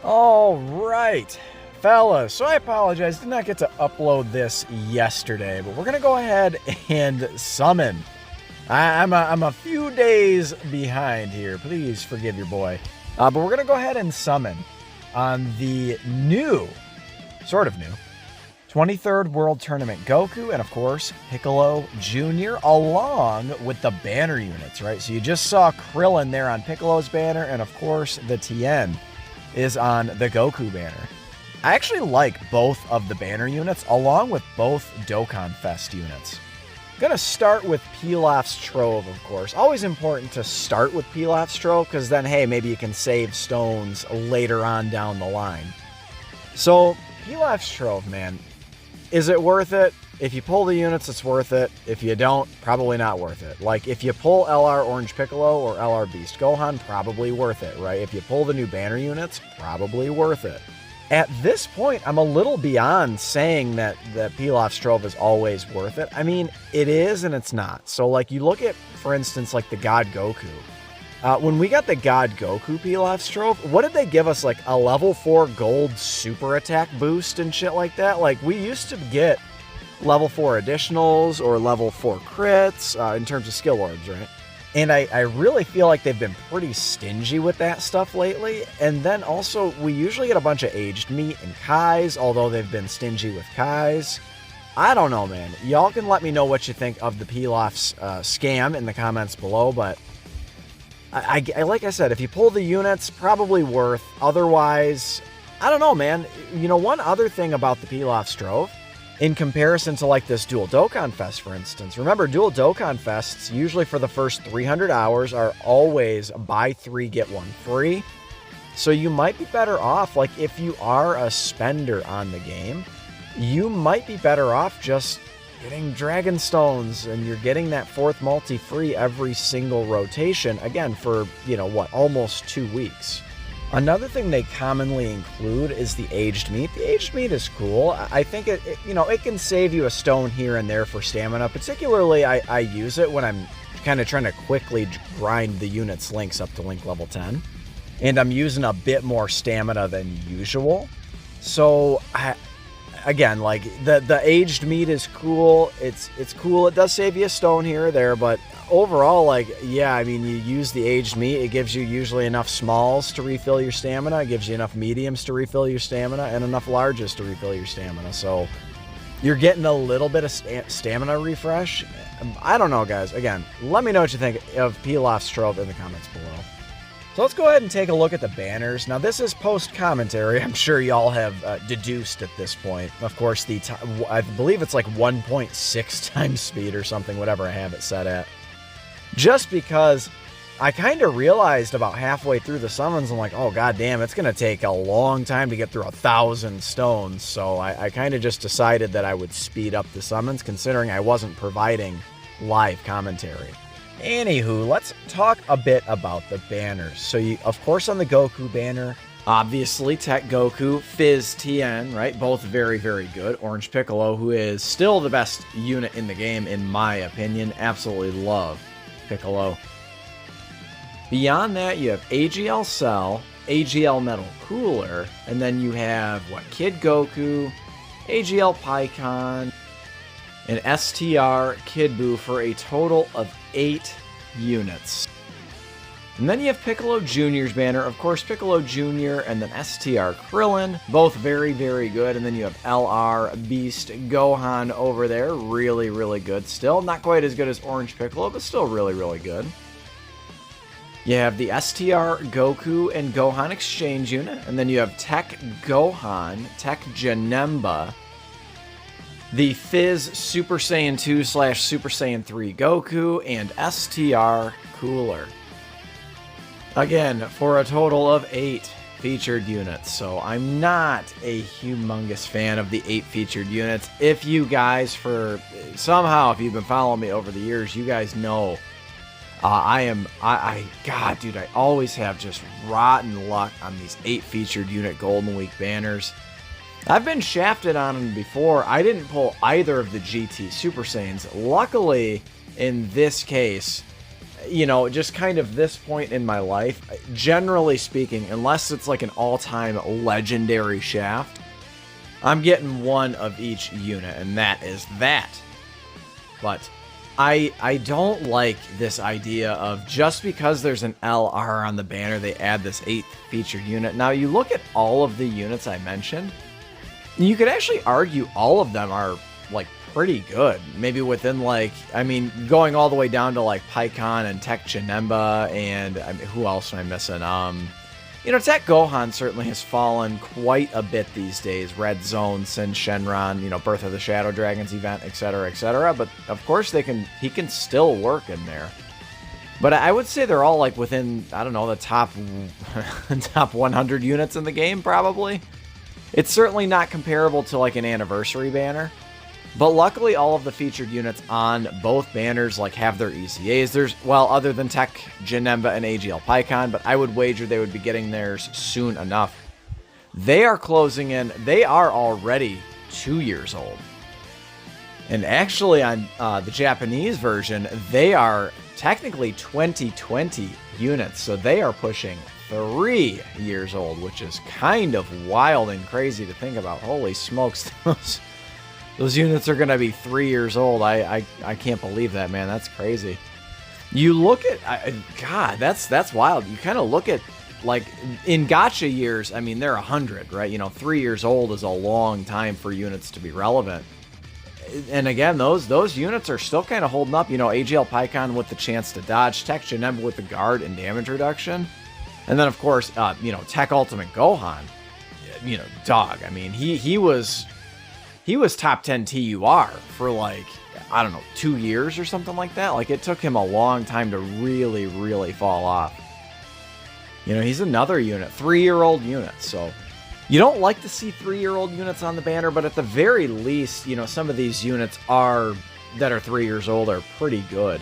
All right, fellas. So I apologize, did not get to upload this yesterday, but we're gonna go ahead and summon. I'm a few days behind here. Please forgive your boy. But we're gonna go ahead and summon on the new, sort of new, 23rd World Tournament Goku, and of course Piccolo Jr. along with the banner units, right? So you just saw Krillin there on Piccolo's banner, and of course the Tien is on the Goku banner. I actually like both of the banner units along with both Dokkan Fest units. I'm gonna start with Pilaf's Trove, of course. Always important to start with Pilaf's Trove because then, hey, maybe you can save stones later on down the line. So Pilaf's Trove, man, is it worth it? If you pull the units, it's worth it. If you don't, probably not worth it. Like, if you pull LR Orange Piccolo or LR Beast Gohan, probably worth it, right? If you pull the new banner units, probably worth it. At this point, I'm a little beyond saying that Pilaf's Trove is always worth it. I mean, it is and it's not. So, like, you look at, for instance, like the God Goku. When we got the God Goku Pilaf's Trove, what did they give us? Like, a level 4 gold super attack boost and shit like that? Like, we used to get level 4 additionals or level 4 crits in terms of skill orbs, right? And I really feel like they've been pretty stingy with that stuff lately. And then also, we usually get a bunch of aged meat and Kais, although they've been stingy with Kais. I don't know, man. Y'all can let me know what you think of the Pilaf's scam in the comments below, but I like I said, if you pull the units, probably worth. Otherwise, I don't know, man. You know, one other thing about the Pilaf's Trove, in comparison to like this Dual Dokkan Fest, for instance. Remember, Dual Dokkan Fests, usually for the first 300 hours, are always buy 3, get 1 free. So you might be better off, like if you are a spender on the game, you might be better off just getting Dragon Stones and you're getting that 4th multi free every single rotation, again, for, you know, what, almost 2 weeks. Another thing they commonly include is the aged meat. The aged meat is cool. I think it you know, it can save you a stone here and there for stamina. Particularly, I use it when I'm kind of trying to quickly grind the unit's links up to link level 10. And I'm using a bit more stamina than usual. So, again, like, the aged meat is cool. It's cool. It does save you a stone here or there, but overall, like, yeah, I mean, you use the aged meat. It gives you usually enough smalls to refill your stamina. It gives you enough mediums to refill your stamina and enough larges to refill your stamina. So you're getting a little bit of stamina refresh. I don't know, guys. Again, let me know what you think of Pilaf's Trove in the comments below. So let's go ahead and take a look at the banners. Now, this is post-commentary. I'm sure y'all have deduced at this point. Of course, I believe it's like 1.6 times speed or something, whatever I have it set at. Just because I kind of realized about halfway through the summons, I'm like, oh, goddamn, it's going to take a long time to get through 1,000 stones. So I kind of just decided that I would speed up the summons, considering I wasn't providing live commentary. Anywho, let's talk a bit about the banners. So, of course, on the Goku banner, obviously, Tech Goku, Fizz Tien, right? Both very, very good. Orange Piccolo, who is still the best unit in the game, in my opinion. Absolutely love Piccolo. Beyond that, you have AGL Cell, AGL Metal Cooler, and then you have, what, Kid Goku, AGL Piccon, and STR Kid Buu for a total of 8 units. And then you have Piccolo Jr.'s banner, of course, Piccolo Jr. and then STR Krillin, both very, very good. And then you have LR Beast Gohan over there, really, really good still. Not quite as good as Orange Piccolo, but still really, really good. You have the STR Goku and Gohan exchange unit, and then you have Tech Gohan, Tech Janemba, the Fizz Super Saiyan 2 / Super Saiyan 3 Goku, and STR Cooler. Again, for a total of 8 featured units. So I'm not a humongous fan of the 8 featured units. If you guys, somehow, if you've been following me over the years, you guys know God, dude, I always have just rotten luck on these 8 featured unit Golden Week banners. I've been shafted on them before. I didn't pull either of the GT Super Saiyans. Luckily, in this case, you know, just kind of this point in my life, generally speaking, unless it's like an all-time legendary shaft, I'm getting one of each unit, and that is that. But I don't like this idea of just because there's an LR on the banner, they add this 8th featured unit. Now, you look at all of the units I mentioned, you could actually argue all of them are, like, pretty good. Maybe within, like, I mean, going all the way down to, like, Piccolo and Tech Janemba, and I mean, who else am I missing? You know, Tech Gohan certainly has fallen quite a bit these days. Red Zone, Sin Shenron, you know, Birth of the Shadow Dragons event, etc., etc. But, of course, he can still work in there. But I would say they're all, like, within, I don't know, the top 100 units in the game, probably. It's certainly not comparable to, like, an anniversary banner. But luckily, all of the featured units on both banners, like, have their ECAs. There's, well, other than Tech Janemba and AGL Piccon, but I would wager they would be getting theirs soon enough. They are closing in. They are already 2 years old. And actually, on the Japanese version, they are technically 2020 units. So they are pushing 3 years old, which is kind of wild and crazy to think about. Holy smokes, those units are going to be 3 years old. I can't believe that, man. That's crazy. You look at... God, that's wild. You kind of look at, like, in gacha years, I mean, they're 100, right? You know, 3 years old is a long time for units to be relevant. And again, those units are still kind of holding up. You know, AGL Piccon with the chance to dodge, Tech Janemba with the guard and damage reduction. And then, of course, you know, Tech Ultimate Gohan. You know, dog. I mean, he was top 10 TUR for, like, I don't know, 2 years or something like that. Like, it took him a long time to really, really fall off. You know, he's another unit, 3-year-old unit. So you don't like to see 3-year-old units on the banner, but at the very least, you know, some of these units that are 3 years old are pretty good.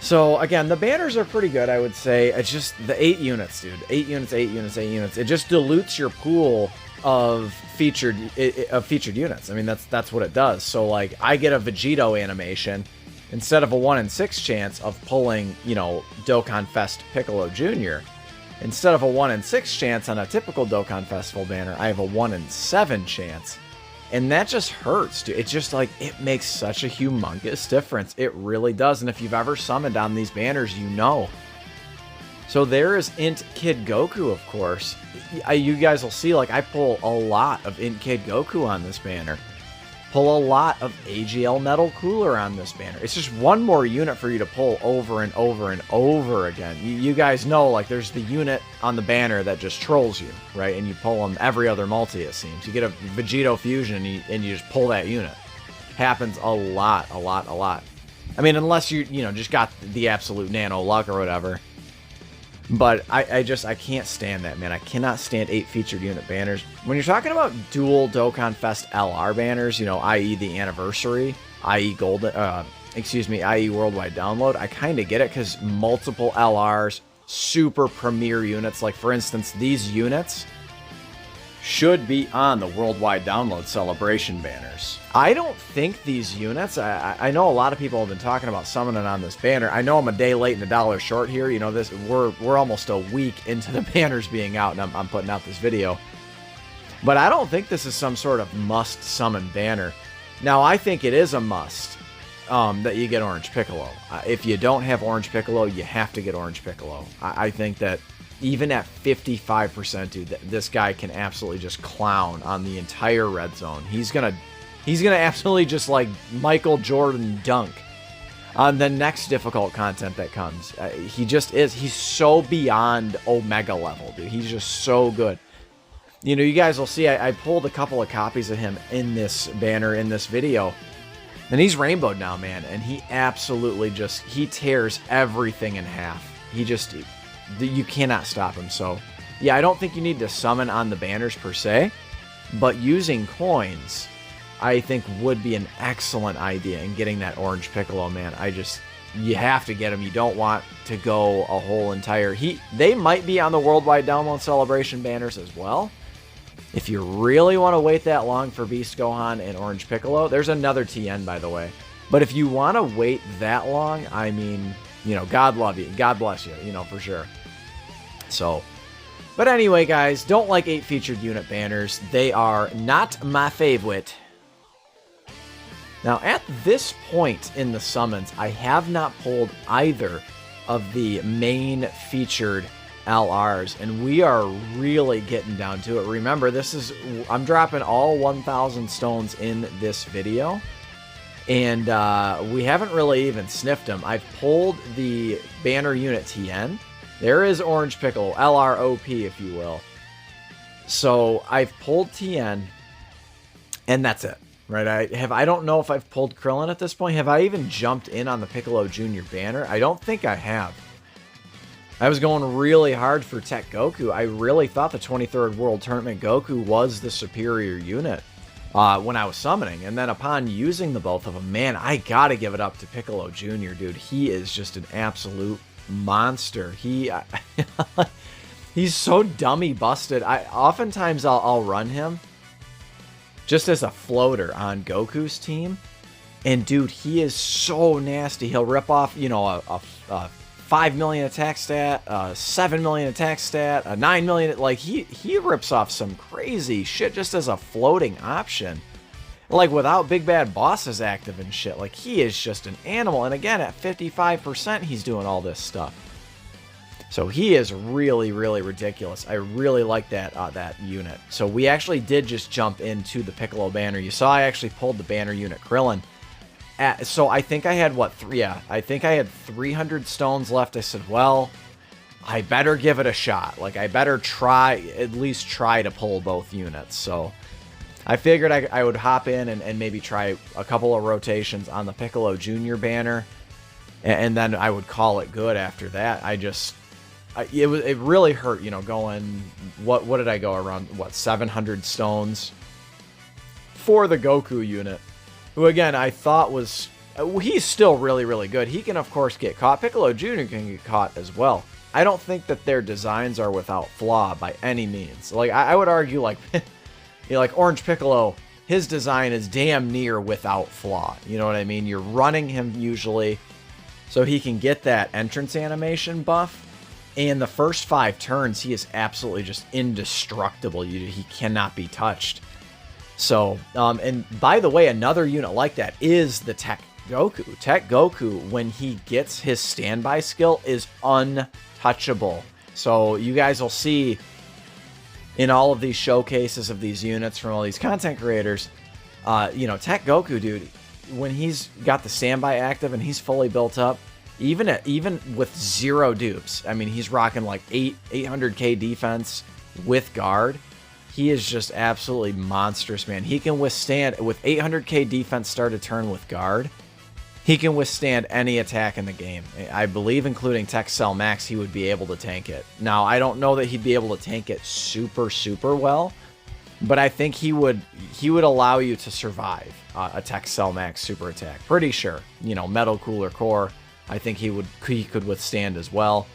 So, again, the banners are pretty good, I would say. It's just the 8 units, dude. 8 units, 8 units, 8 units. It just dilutes your pool of featured units. I mean, that's what it does. So, like, I get a Vegito animation instead of a 1 in 6 chance of pulling, you know, Dokkan Fest Piccolo Jr. Instead of a 1 in 6 chance on a typical Dokkan Festival banner, I have a 1 in 7 chance. And that just hurts, dude. It's just like, it makes such a humongous difference. It really does. And if you've ever summoned on these banners, you know. So there is Int Kid Goku, of course. You guys will see, like, I pull a lot of Int Kid Goku on this banner. Pull a lot of AGL Metal Cooler on this banner. It's just one more unit for you to pull over and over and over again. You guys know, like, there's the unit on the banner that just trolls you, right? And you pull them every other multi, it seems. You get a Vegito Fusion and you just pull that unit. Happens a lot. I mean, unless you know, just got the absolute nano luck or whatever. But I can't stand that, man. I cannot stand 8 featured unit banners. When you're talking about dual Dokkan Fest LR banners, you know, i.e. the anniversary, i.e. golden, i.e. worldwide download, I kind of get it because multiple LRs, super premier units, like for instance, these units should be on the worldwide download celebration banners. I don't think these units, I know a lot of people have been talking about summoning on this banner. I know I'm a day late and $1 short here. You know, we're almost a week into the banners being out, and I'm putting out this video. But I don't think this is some sort of must summon banner. Now, I think it is a must that you get Orange Piccolo. If you don't have Orange Piccolo, you have to get Orange Piccolo. I think that even at 55%, dude, this guy can absolutely just clown on the entire red zone. He's gonna absolutely just, like, Michael Jordan dunk on the next difficult content that comes. He just is. He's so beyond Omega level, dude. He's just so good. You know, you guys will see, I pulled a couple of copies of him in this banner, in this video. And he's rainbowed now, man. And he absolutely just, he tears everything in half. You cannot stop him. So, yeah, I don't think you need to summon on the banners per se. But using coins, I think, would be an excellent idea in getting that Orange Piccolo, man. You have to get him. You don't want to go a whole entire... They might be on the worldwide download celebration banners as well. If you really want to wait that long for Beast Gohan and Orange Piccolo, there's another TN, by the way. But if you want to wait that long, I mean, you know, God love you. God bless you, you know, for sure. So, but anyway, guys, don't like 8 featured unit banners. They are not my favorite. Now, at this point in the summons, I have not pulled either of the main featured LRs, and we are really getting down to it. Remember, I'm dropping all 1,000 stones in this video, and we haven't really even sniffed them. I've pulled the banner unit TN. There is Orange Piccolo, LROP, if you will. So I've pulled TN, and that's it, right? I don't know if I've pulled Krillin at this point. Have I even jumped in on the Piccolo Jr. banner? I don't think I have. I was going really hard for Tech Goku. I really thought the 23rd World Tournament Goku was the superior unit when I was summoning. And then upon using the both of them, man, I gotta give it up to Piccolo Jr., dude. He is just an absolute monster. He's so dummy busted. Oftentimes I'll run him just as a floater on Goku's team. And dude, he is so nasty. He'll rip off, you know, a 5 million attack stat, 7 million attack stat, a 9 million. Like, he rips off some crazy shit just as a floating option. Like, without Big Bad Bosses active and shit. Like, he is just an animal. And again, at 55%, he's doing all this stuff. So he is really, really ridiculous. I really like that that unit. So we actually did just jump into the Piccolo banner. You saw I actually pulled the banner unit Krillin. So I think I had, what, I think I had 300 stones left. I said, well, I better give it a shot. Like, I better at least try to pull both units. So I figured I would hop in and maybe try a couple of rotations on the Piccolo Jr. banner. And then I would call it good after that. It really hurt, you know, going, what did I go around, 700 stones for the Goku unit, who again I thought was, he's still really, really good. He can of course get caught. Piccolo Jr. can get caught as well. I don't think that their designs are without flaw by any means. Like, I would argue, like, you know, like Orange Piccolo, his design is damn near without flaw. You know what I mean? You're running him usually so he can get that entrance animation buff. And the first 5 turns, he is absolutely just indestructible. He cannot be touched. So, and by the way, another unit like that is the Tech Goku. Tech Goku, when he gets his standby skill, is untouchable. So you guys will see in all of these showcases of these units from all these content creators, you know, Tech Goku, dude, when he's got the standby active and he's fully built up, even with 0 dupes, I mean, he's rocking like 800k defense with guard. He is just absolutely monstrous, man. He can withstand, with 800k defense start a turn with guard, he can withstand any attack in the game. I believe, including Tech Cell Max, he would be able to tank it. Now, I don't know that he'd be able to tank it super, super well, but I think he would allow you to survive a Tech Cell Max super attack. Pretty sure. You know, Metal Cooler Core, I think he could withstand as well.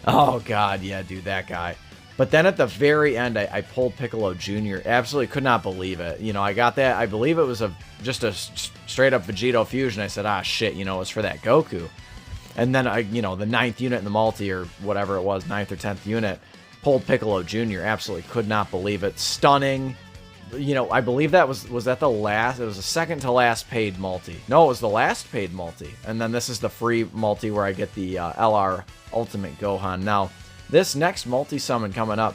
Oh, God, yeah, dude, that guy. But then at the very end, I pulled Piccolo Jr. Absolutely could not believe it. You know, I got that. I believe it was just a straight-up Vegito fusion. I said, ah, shit, you know, it was for that Goku. And then, you know, the 9th unit in the multi, or whatever it was, 9th or 10th unit, pulled Piccolo Jr. Absolutely could not believe it. Stunning. You know, I believe that was that the last, it was the second to last paid multi. No, it was the last paid multi. And then this is the free multi where I get the LR Ultimate Gohan. Now, this next multi-summon coming up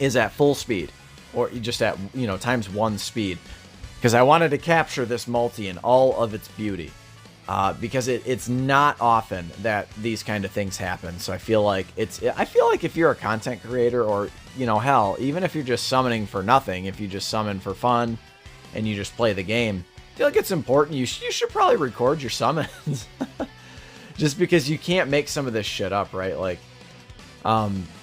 is at full speed, or just at, you know, ×1 speed, because I wanted to capture this multi in all of its beauty, because it's not often that these kind of things happen. So I feel like if you're a content creator, or, you know, hell, even if you're just summoning for nothing, if you just summon for fun and you just play the game, I feel like it's important. You should probably record your summons, just because you can't make some of this shit up, right? Like,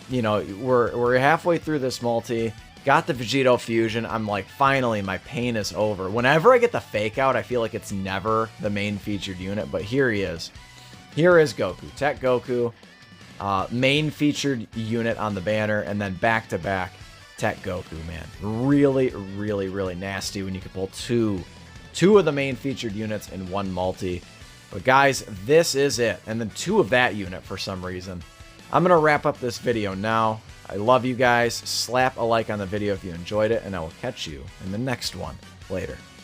you know, we're halfway through this multi, got the Vegito fusion. I'm like, finally, my pain is over. Whenever I get the fake out, I feel like it's never the main featured unit, but here he is. Here is Goku, Tech Goku, main featured unit on the banner, and then back-to-back Tech Goku, man. Really, really, really nasty when you can pull two of the main featured units in one multi. But guys, this is it. And then 2 of that unit for some reason. I'm going to wrap up this video now. I love you guys. Slap a like on the video if you enjoyed it, and I will catch you in the next one. Later.